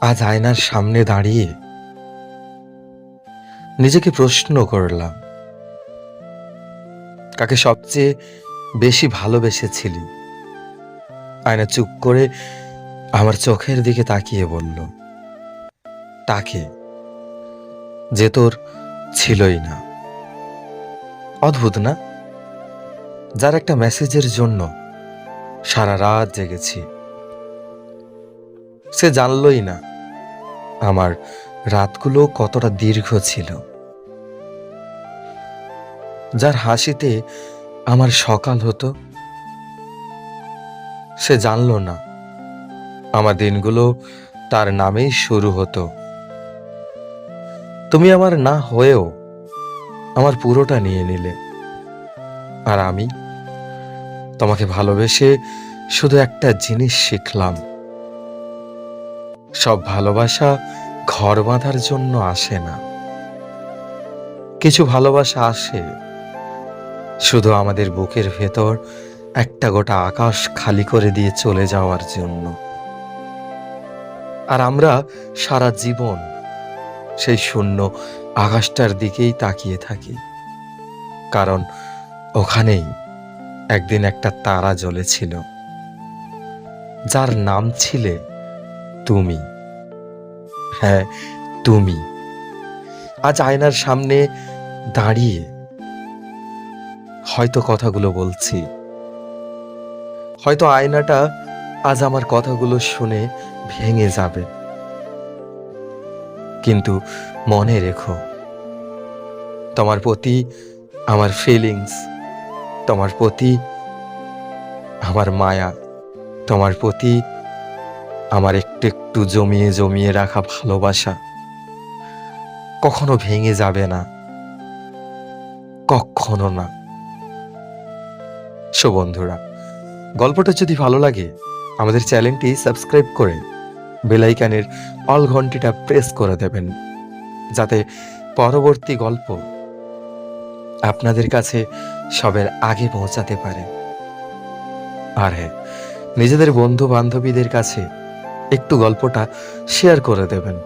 আজ আয়নার সামনে দাঁড়িয়ে নিজেকে প্রশ্ন করলাম, কাকে সবচেয়ে বেশি ভালোবেসেছিলি? আয়না চুপ করে আমার চোখের দিকে তাকিয়ে বলল, তাকে, যে তোর ছিলই না। অদ্ভুত না? যার একটা মেসেজের জন্য সারা রাত জেগেছি। সে জানলই না আমার রাতগুলো কতটা দীর্ঘ ছিল। যার হাসিতে আমার সকাল হতো, সে জানল না আমার দিনগুলো তার নামেই শুরু হতো। তুমি আমার না হয়েও আমার পুরোটা নিয়ে নিলে, আর আমি তোমাকে ভালোবেসে শুধু একটা জিনিস শিখলাম, সব ভালোবাসা ঘর বাঁধার জন্য আসে না। কিছু ভালোবাসা আসে শুধু আমাদের বুকের ভেতর একটা গোটা আকাশ খালি করে দিয়ে চলে যাওয়ার জন্য। আর আমরা সারা জীবন সেই শূন্য আকাশটার দিকেই তাকিয়ে থাকি, কারণ ওখানেই একদিন একটা তারা জ্বলেছিল, যার নাম ছিলে তুমি। হ্যাঁ, তুমি। আজ আয়নার সামনে দাঁড়িয়ে হয়তো কথাগুলো বলছি, হয়তো আয়নাটা আজ আমার কথাগুলো শুনে ভেঙে যাবে, কিন্তু মনে রেখো, তোমার প্রতি আমার ফিলিংস, তোমার প্রতি আমার মায়া, তোমার প্রতি আমার একটু একটু জমিয়ে জমিয়ে রাখা ভালোবাসা কখনো ভেঙে যাবে না, কখনো না। সো বন্ধুরা, গল্পটা যদি ভালো লাগে আমাদের চ্যানেলটি সাবস্ক্রাইব করে বেল আইকনের অল ঘন্টিটা প্রেস করে দেবেন, যাতে পরবর্তী গল্প আপনাদের কাছে সবার আগে পৌঁছাতে পারে। আর হ্যাঁ, নিজেদের বন্ধু বান্ধবীদের কাছে একটু গল্পটা শেয়ার করে দেবেন।